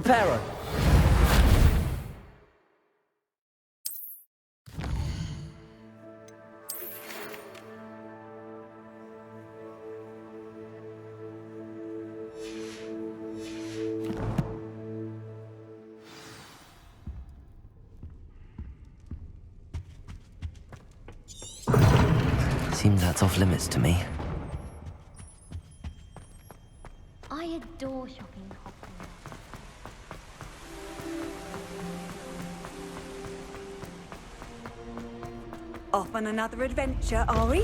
Reparo! Seems that's off limits to me. I adore shopping Hogwarts. Off on another adventure, are we?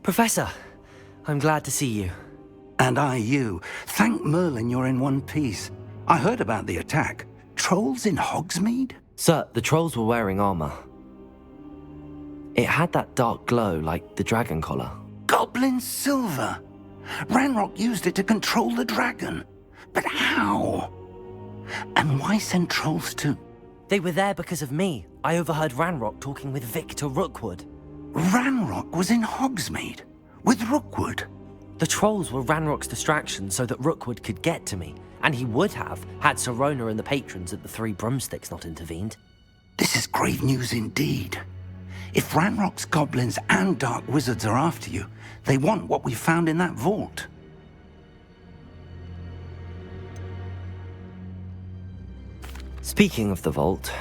Professor, I'm glad to see you. And I you. Thank Merlin you're in one piece. I heard about the attack. Trolls in Hogsmeade? Sir, the trolls were wearing armor. It had that dark glow like the dragon collar. Goblin silver! Ranrock used it to control the dragon. But how? And why send trolls to... They were there because of me. I overheard Ranrock talking with Victor Rookwood. Ranrock was in Hogsmeade? With Rookwood? The trolls were Ranrock's distraction so that Rookwood could get to me, and he would have had Sirona and the patrons at the Three Broomsticks not intervened. This is grave news indeed. If Ranrock's goblins and dark wizards are after you, they want what we found in that vault. Speaking of the vault,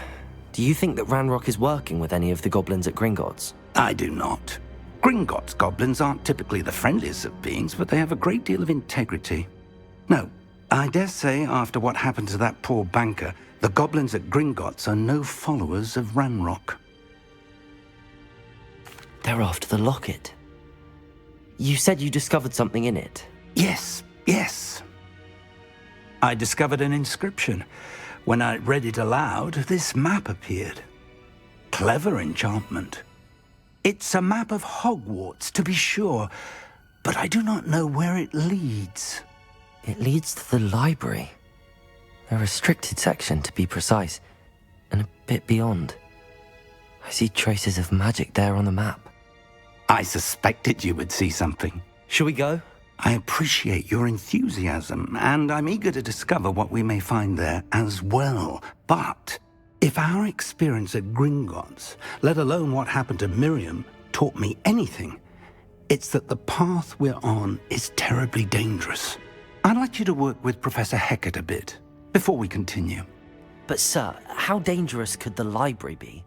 do you think that Ranrock is working with any of the goblins at Gringotts? I do not. Gringotts goblins aren't typically the friendliest of beings, but they have a great deal of integrity. No, I dare say after what happened to that poor banker, the goblins at Gringotts are no followers of Ranrock. They're after the locket. You said you discovered something in it. Yes. I discovered an inscription. When I read it aloud, this map appeared. Clever enchantment. It's a map of Hogwarts, to be sure, but I do not know where it leads. It leads to the library. A restricted section, to be precise, and a bit beyond. I see traces of magic there on the map. I suspected you would see something. Shall we go? I appreciate your enthusiasm, and I'm eager to discover what we may find there as well. But if our experience at Gringotts, let alone what happened to Miriam, taught me anything, it's that the path we're on is terribly dangerous. I'd like you to work with Professor Hecat a bit before we continue. But sir, how dangerous could the library be?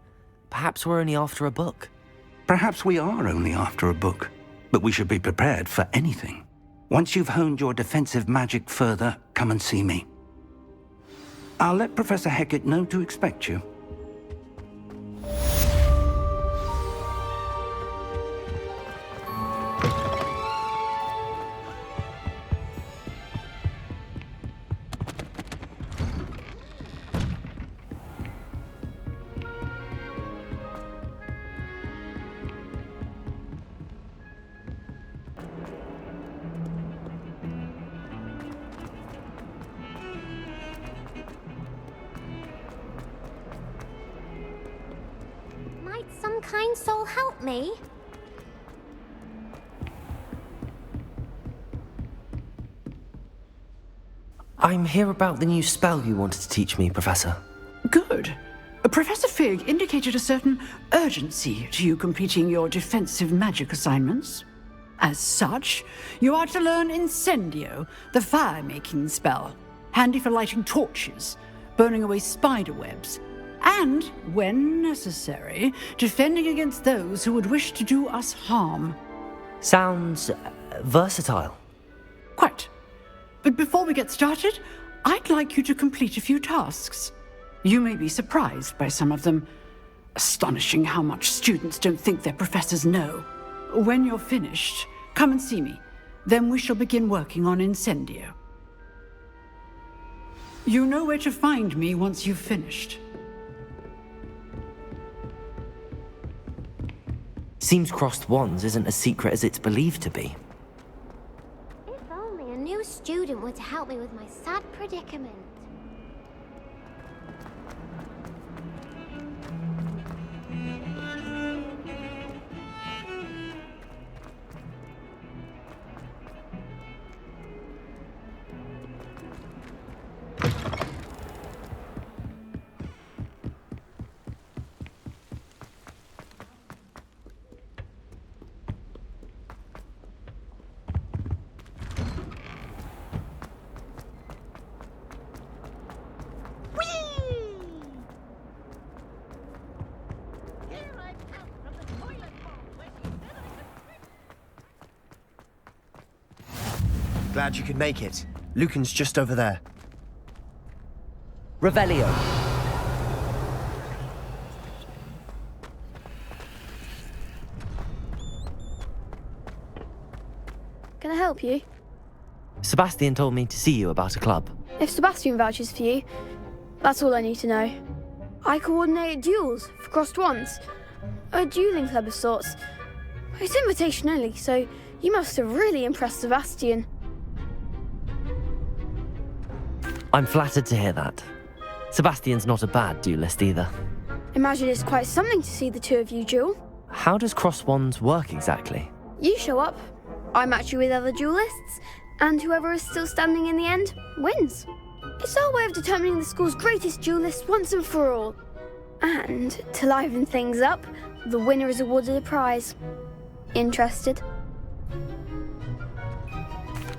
Perhaps we're only after a book. Perhaps we are only after a book, but we should be prepared for anything. Once you've honed your defensive magic further, come and see me. I'll let Professor Hecat know to expect you. soul help me? I'm here about the new spell you wanted to teach me, Professor. Good. Professor Fig indicated a certain urgency to you completing your defensive magic assignments. As such, you are to learn Incendio, the fire-making spell, handy for lighting torches, burning away spider webs, and, when necessary, defending against those who would wish to do us harm. Sounds versatile. Quite. But before we get started, I'd like you to complete a few tasks. You may be surprised by some of them. Astonishing how much students don't think their professors know. When you're finished, come and see me. Then we shall begin working on Incendio. You know where to find me once you've finished. Seems crossed wands isn't as secret as it's believed to be. If only a new student were to help me with my sad predicament. Glad you could make it. Lucan's just over there. Revelio. Can I help you? Sebastian told me to see you about a club. If Sebastian vouches for you, that's all I need to know. I coordinate duels for crossed wands. A dueling club of sorts. It's invitation only, so you must have really impressed Sebastian. I'm flattered to hear that. Sebastian's not a bad duelist either. Imagine it's quite something to see the two of you duel. How does cross wands work exactly? You show up, I match you with other duelists, and whoever is still standing in the end wins. It's our way of determining the school's greatest duelist once and for all. And to liven things up, the winner is awarded a prize. Interested?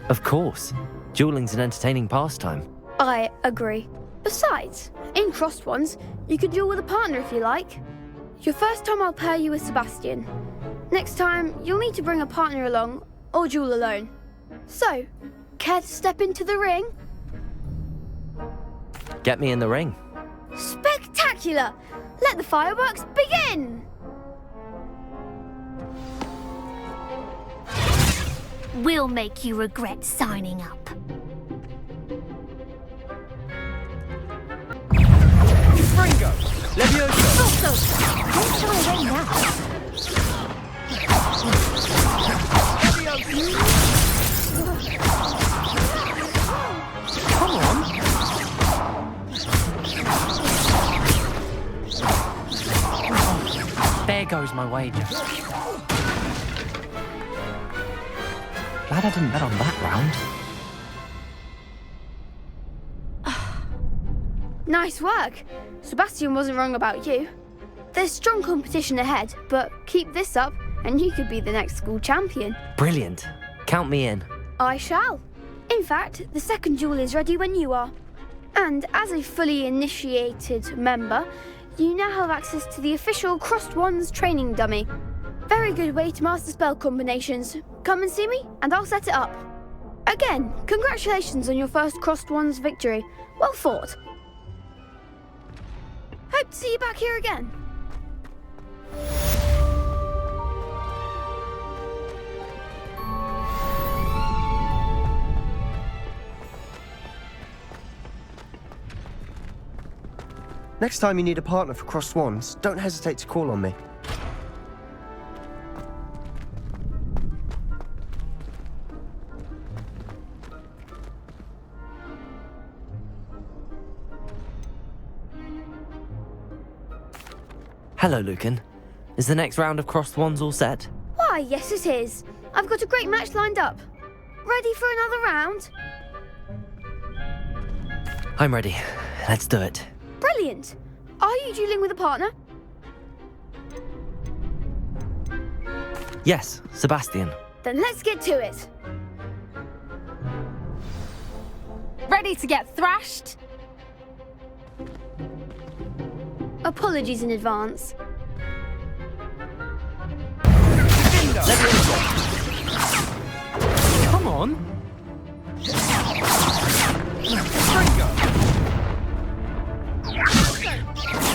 Of course. Dueling's an entertaining pastime. I agree. Besides, in crossed ones, you can duel with a partner if you like. Your first time I'll pair you with Sebastian. Next time, you'll need to bring a partner along, or duel alone. So, care to step into the ring? Get me in the ring. Spectacular! Let the fireworks begin! We'll make you regret signing up. Fringo! Levioso! Also, don't shy away now. Come on. There goes my wager. Glad I didn't bet on that round. Nice work. Sebastian wasn't wrong about you. There's strong competition ahead, but keep this up and you could be the next school champion. Brilliant. Count me in. I shall. In fact, the second duel is ready when you are. And as a fully initiated member, you now have access to the official Crossed Wands training dummy. Very good way to master spell combinations. Come and see me and I'll set it up. Again, congratulations on your first Crossed Wands victory. Well fought. Hope to see you back here again. Next time you need a partner for crossed wands, don't hesitate to call on me. Hello, Lucan. Is the next round of crossed wands all set? Why, yes it is. I've got a great match lined up. Ready for another round? I'm ready. Let's do it. Brilliant. Are you dueling with a partner? Yes, Sebastian. Then let's get to it. Ready to get thrashed? Apologies in advance. Come on!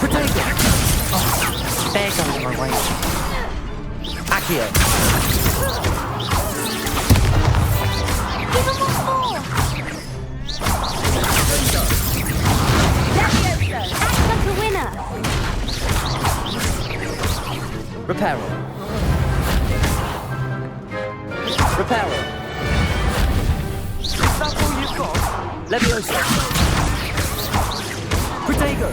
Potato! Oh, there goes my way. Accio! Give him one more! Act like a winner. Reparo. Reparo. Is that all you've got? Leviosa. Protego.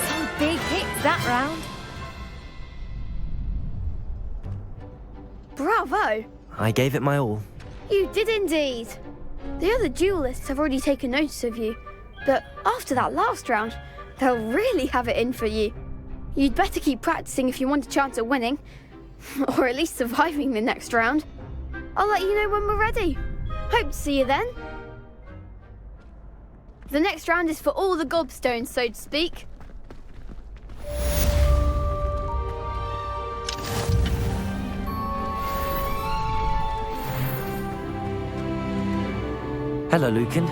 Some big hits that round. Bravo! I gave it my all. You did indeed. The other duelists have already taken notice of you, but after that last round, they'll really have it in for you. You'd better keep practicing if you want a chance at winning, or at least surviving the next round. I'll let you know when we're ready. Hope to see you then. The next round is for all the gobstones, so to speak. Hello, Lucan.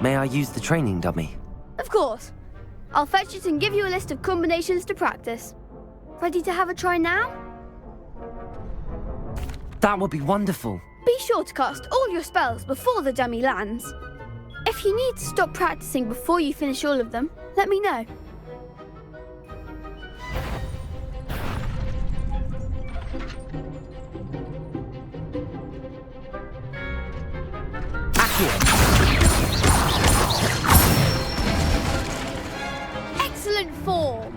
May I use the training dummy? Of course. I'll fetch it and give you a list of combinations to practice. Ready to have a try now? That would be wonderful. Be sure to cast all your spells before the dummy lands. If you need to stop practicing before you finish all of them, let me know. Excellent form.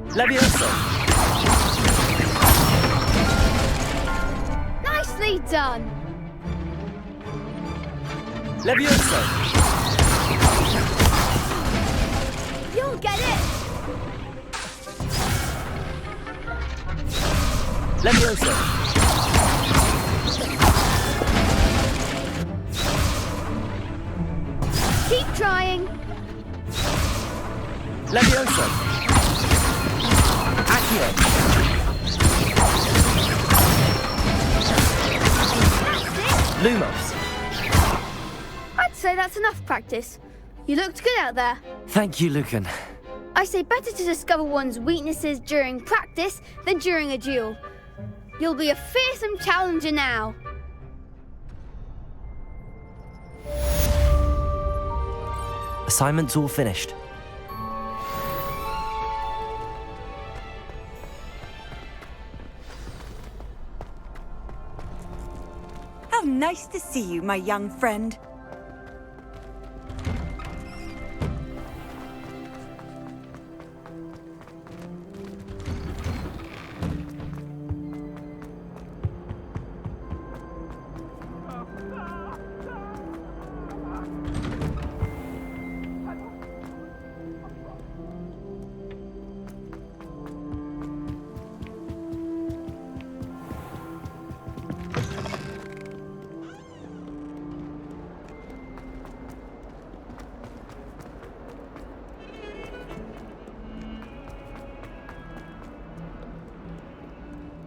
Leviosa. Nicely done. Leviosa. You'll get it. Leviosa. Keep trying. Leviosa. Accio. Lumos. I'd say that's enough practice. You looked good out there. Thank you, Lucan. I say better to discover one's weaknesses during practice than during a duel. You'll be a fearsome challenger now. Assignment's all finished. How nice to see you, my young friend.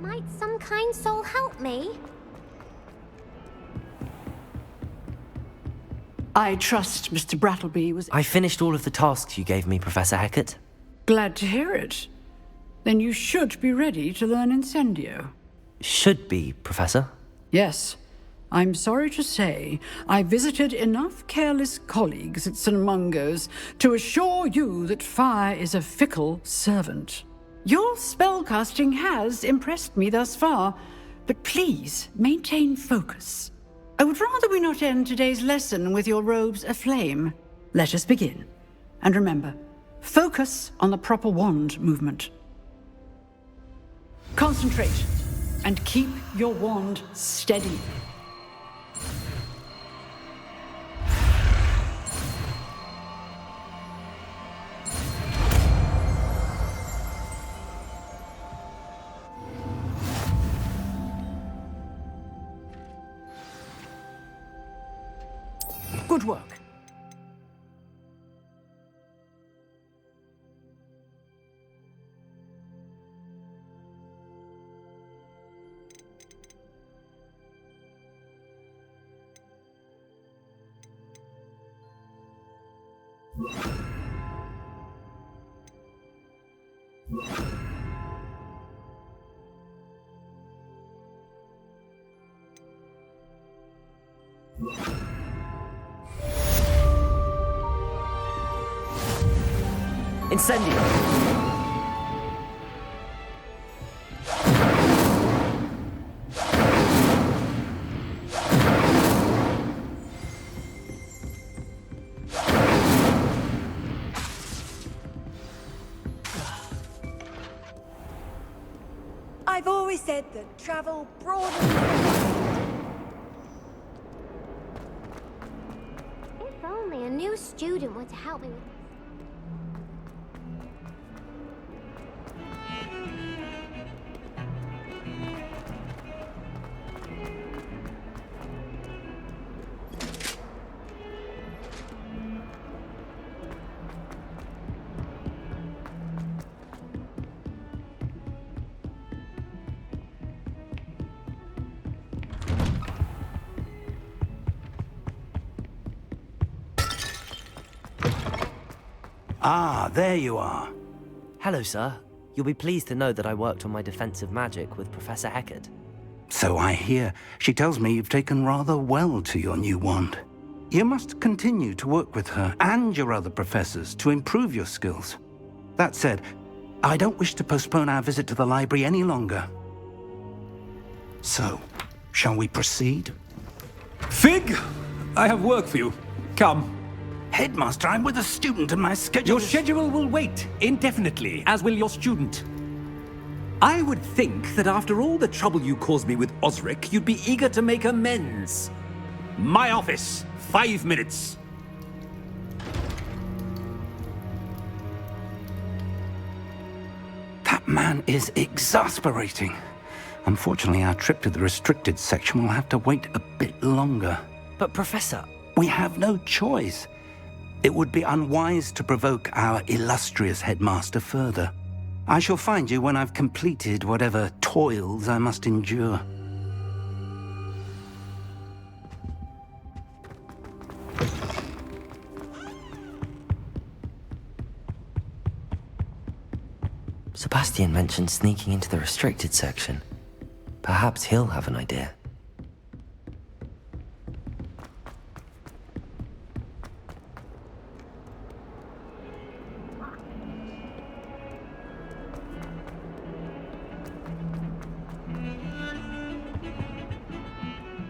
Might some kind soul help me? I trust Mr. Brattleby was I finished all of the tasks you gave me, Professor Hecat. glad to hear it. Then you should be ready to learn Incendio. Should be, Professor. Yes. I'm sorry to say, I visited enough careless colleagues at St. Mungo's to assure you that fire is a fickle servant. Your spellcasting has impressed me thus far, but please maintain focus. I would rather we not end today's lesson with your robes aflame. Let us begin. And remember, focus on the proper wand movement. Concentrate and keep your wand steady. Good work. Incendio! I've always said that travel broadens the mind. If only a new student were to help me with this. Ah, there you are. Hello, sir. You'll be pleased to know that I worked on my defensive magic with Professor Heckard. So I hear. She tells me you've taken rather well to your new wand. You must continue to work with her and your other professors to improve your skills. That said, I don't wish to postpone our visit to the library any longer. So, shall we proceed? Fig, I have work for you. Come. Headmaster, I'm with a student and my schedule Your schedule will wait indefinitely, as will your student. I would think that after all the trouble you caused me with Osric, you'd be eager to make amends. My office, 5 minutes. That man is exasperating. Unfortunately, our trip to the restricted section will have to wait a bit longer. But Professor... We have no choice. It would be unwise to provoke our illustrious headmaster further. I shall find you when I've completed whatever toils I must endure. Sebastian mentioned sneaking into the restricted section. Perhaps he'll have an idea.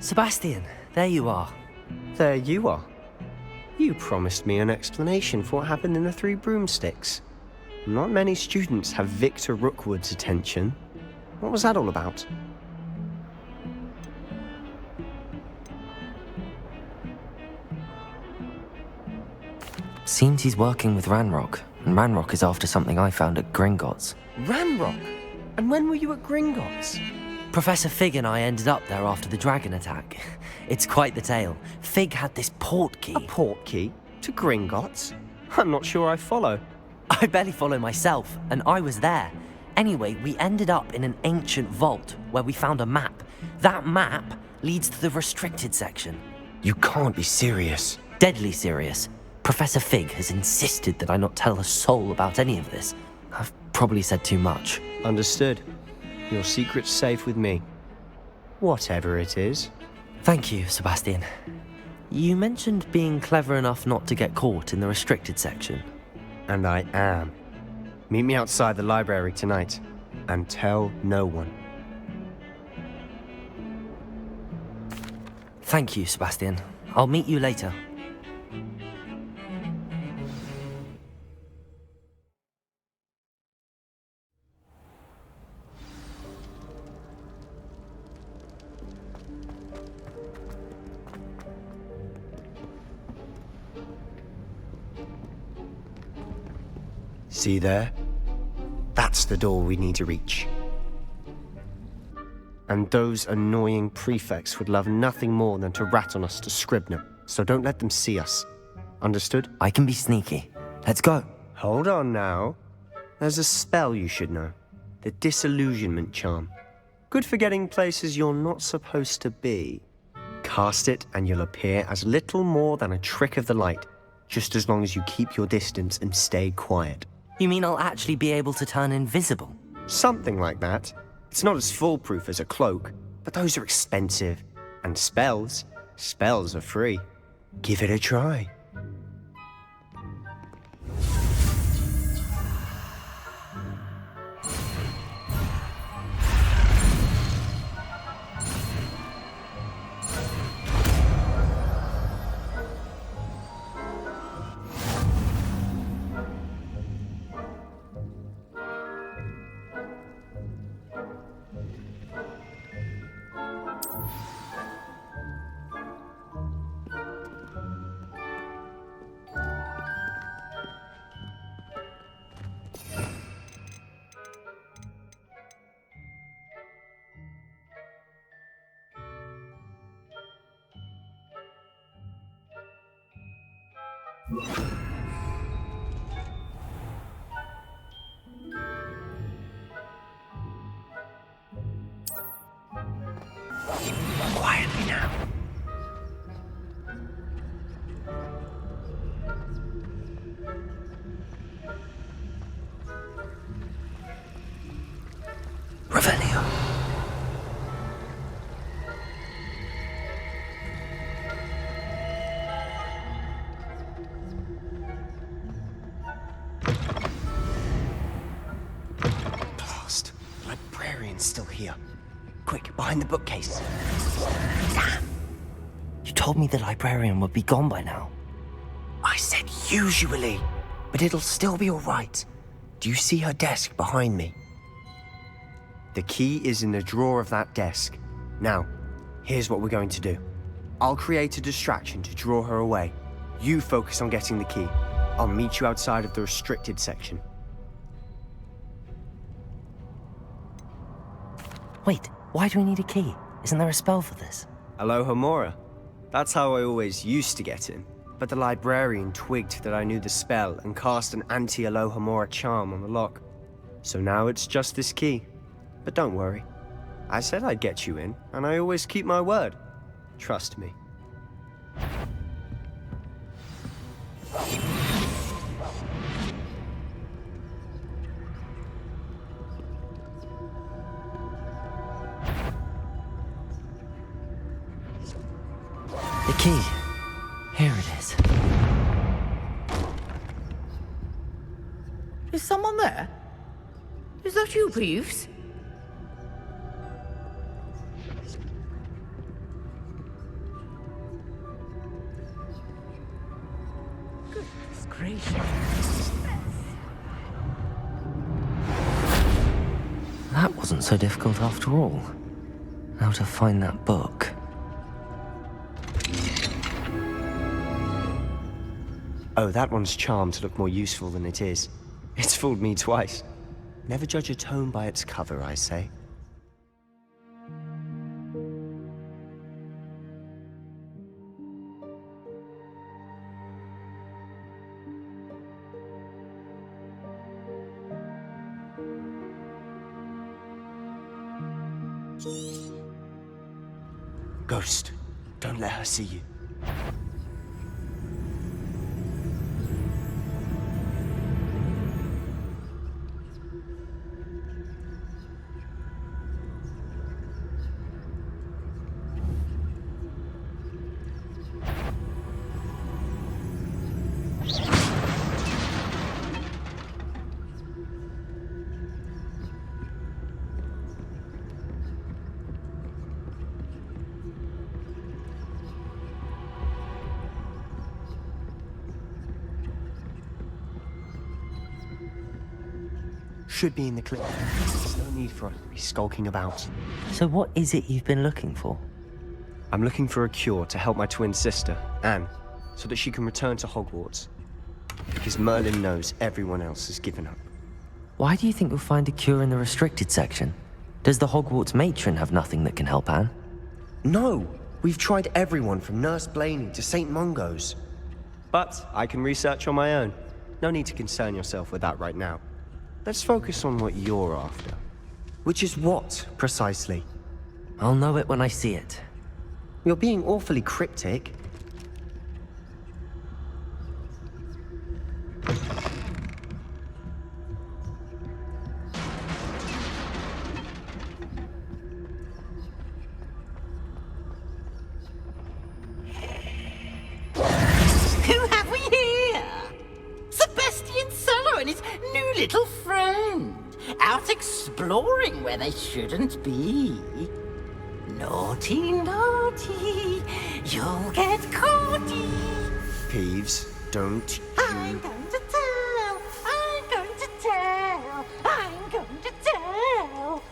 Sebastian, there you are. There you are. You promised me an explanation for what happened in the Three Broomsticks. Not many students have Victor Rookwood's attention. What was that all about? Seems he's working with Ranrock, and Ranrock is after something I found at Gringotts. Ranrock? And when were you at Gringotts? Professor Fig and I ended up there after the dragon attack. It's quite the tale. Fig had this port key. A port key? To Gringotts? I'm not sure I follow. I barely follow myself, and I was there. Anyway, we ended up in an ancient vault where we found a map. That map leads to the restricted section. You can't be serious. Deadly serious. Professor Fig has insisted that I not tell a soul about any of this. I've probably said too much. Understood. Your secret's safe with me. Whatever it is. Thank you, Sebastian. You mentioned being clever enough not to get caught in the restricted section. And I am. Meet me outside the library tonight, and tell no one. Thank you, Sebastian. I'll meet you later. See there? That's the door we need to reach. And those annoying prefects would love nothing more than to rat on us to Scribner, so don't let them see us. Understood? I can be sneaky. Let's go. Hold on now. There's a spell you should know. The Disillusionment Charm. Good for getting places you're not supposed to be. Cast it and you'll appear as little more than a trick of the light, just as long as you keep your distance and stay quiet. You mean I'll actually be able to turn invisible? Something like that. It's not as foolproof as a cloak, but those are expensive. And spells are free. Give it a try. Quietly now. Revelio. Blast. Librarian's still here. Quick, behind the bookcase. Damn. You told me the librarian would be gone by now. I said usually, but it'll still be all right. Do you see her desk behind me? The key is in the drawer of that desk. Now, here's what we're going to do. I'll create a distraction to draw her away. You focus on getting the key. I'll meet you outside of the restricted section. Wait, why do we need a key? Isn't there a spell for this? Alohomora. That's how I always used to get in. But the librarian twigged that I knew the spell and cast an anti-Alohomora charm on the lock. So now it's just this key. But don't worry. I said I'd get you in, and I always keep my word. Trust me. The key. Here it is. Is someone there? Is that you, Peeves? Goodness gracious. That wasn't so difficult after all. Now to find that book. Oh, that one's charmed to look more useful than it is. It's fooled me twice. Never judge a tome by its cover, I say. Ghost, don't let her see you. Should be in the clip. There's no need for us to be skulking about. So what is it you've been looking for? I'm looking for a cure to help my twin sister, Anne, so that she can return to Hogwarts. Because Merlin knows everyone else has given up. Why do you think we'll find a cure in the restricted section? Does the Hogwarts matron have nothing that can help Anne? No! We've tried everyone from Nurse Blaney to St. Mungo's. But I can research on my own. No need to concern yourself with that right now. Let's focus on what you're after. Which is what, precisely? I'll know it when I see it. You're being awfully cryptic. Who have we here? Sebastian Sallow and his new little friend. Out exploring where they shouldn't be. Naughty, naughty, you'll get caughty. Peeves, don't you... I'm going to tell, I'm going to tell, I'm going to tell.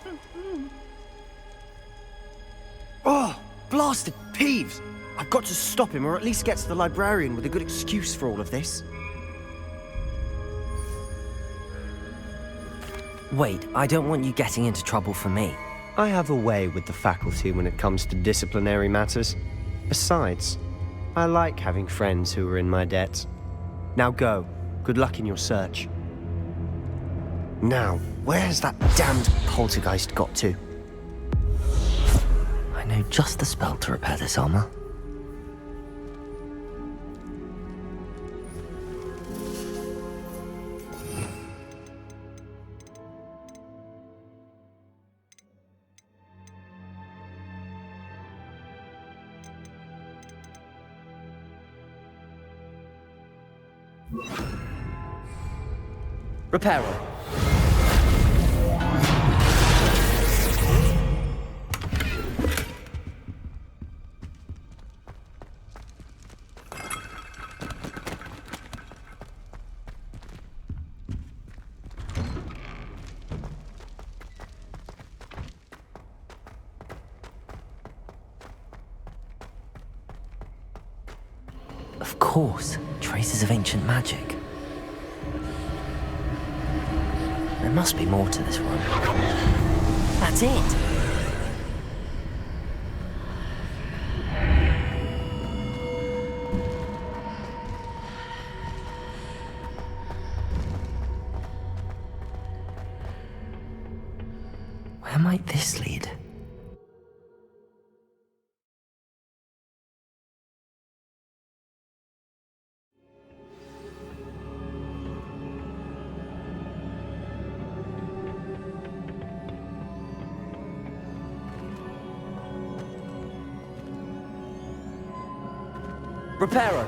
Oh, blasted Peeves! I've got to stop him, or at least get to the librarian with a good excuse for all of this. Wait, I don't want you getting into trouble for me. I have a way with the faculty when it comes to disciplinary matters. Besides, I like having friends who are in my debt. Now go. Good luck in your search. Now, where's that damned poltergeist got to? I know just the spell to repair this armor. Reparo. Of course, traces of ancient magic. There must be more to this room. That's it. Where might this lead? Reparo.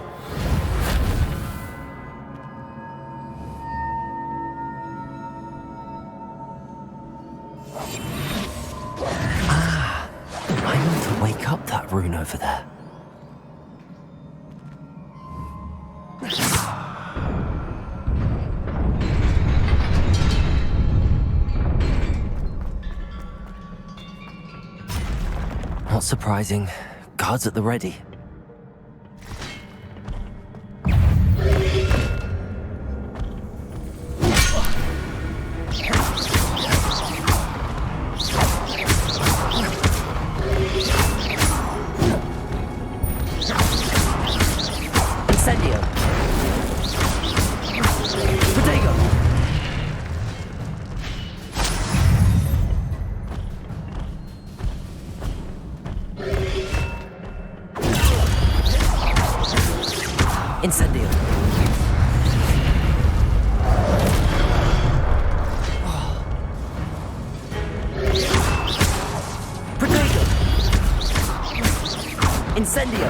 I need to wake up that rune over there. Not surprising. Guards at the ready. Incendio. Protego. Incendio. Protego. Incendio.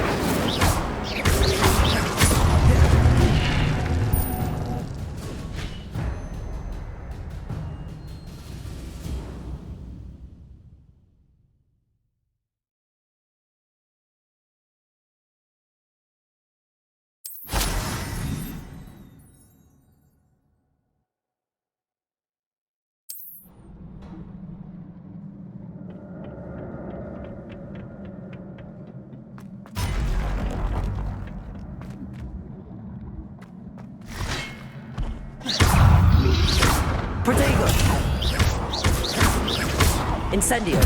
Incendio.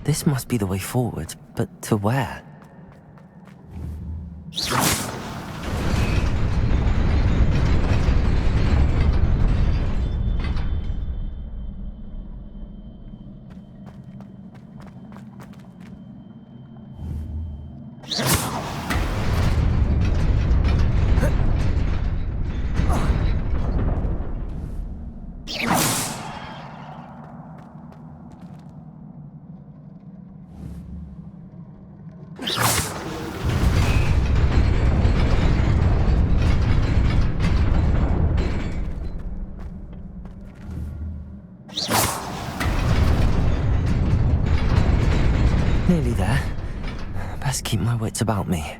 This must be the way forward, but to where? Nearly there. Best keep my wits about me.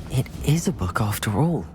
It is a book after all.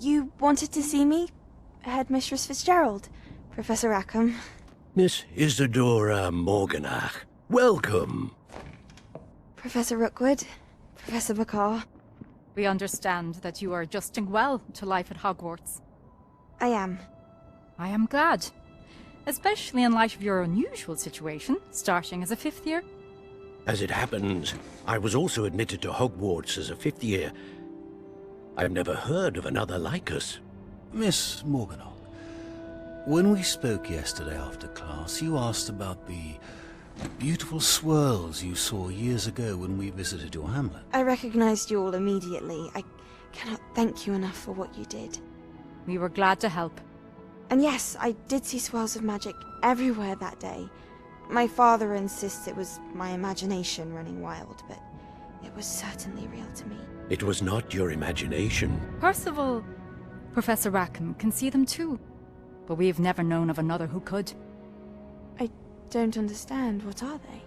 You wanted to see me? Headmistress Fitzgerald, Professor Rackham. Miss Isadora Morganach, welcome. Professor Rookwood, Professor Bakar. We understand that you are adjusting well to life at Hogwarts. I am. I am glad. Especially in light of your unusual situation, starting as a 5th year. As it happens, I was also admitted to Hogwarts as a 5th year. I've never heard of another like us. Miss Morganach, when we spoke yesterday after class, you asked about the beautiful swirls you saw years ago when we visited your hamlet. I recognized you all immediately. I cannot thank you enough for what you did. We were glad to help. And yes, I did see swirls of magic everywhere that day. My father insists it was my imagination running wild, but it was certainly real to me. It was not your imagination. Percival, Professor Rackham can see them too. But we've never known of another who could. I don't understand. What are they?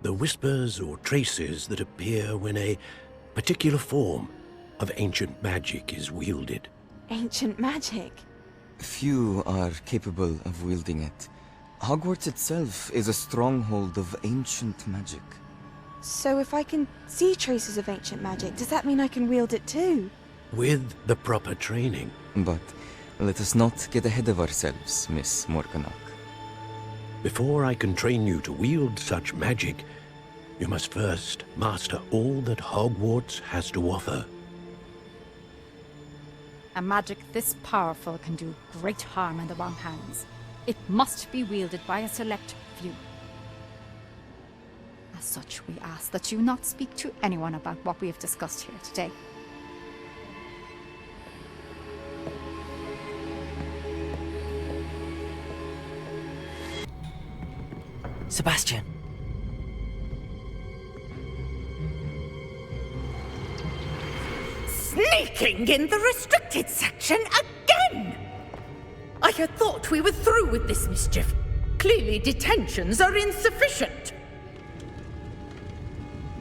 The whispers or traces that appear when a particular form of ancient magic is wielded. Ancient magic? Few are capable of wielding it. Hogwarts itself is a stronghold of ancient magic. So if I can see traces of ancient magic, does that mean I can wield it too? With the proper training. But let us not get ahead of ourselves, Miss Morganach. Before I can train you to wield such magic, you must first master all that Hogwarts has to offer. A magic this powerful can do great harm in the wrong hands. It must be wielded by a select few. As such, we ask that you not speak to anyone about what we have discussed here today. Sebastian. Sneaking in the restricted section again! I had thought we were through with this mischief. Clearly detentions are insufficient.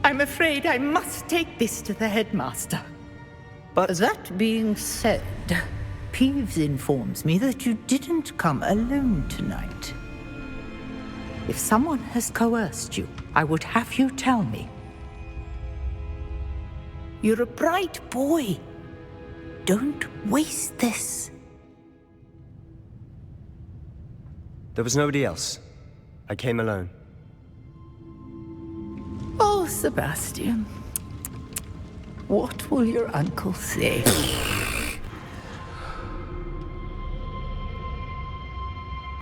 I'm afraid I must take this to the headmaster. But that being said, Peeves informs me that you didn't come alone tonight. If someone has coerced you, I would have you tell me. You're a bright boy. Don't waste this. There was nobody else. I came alone. Oh, Sebastian. What will your uncle say?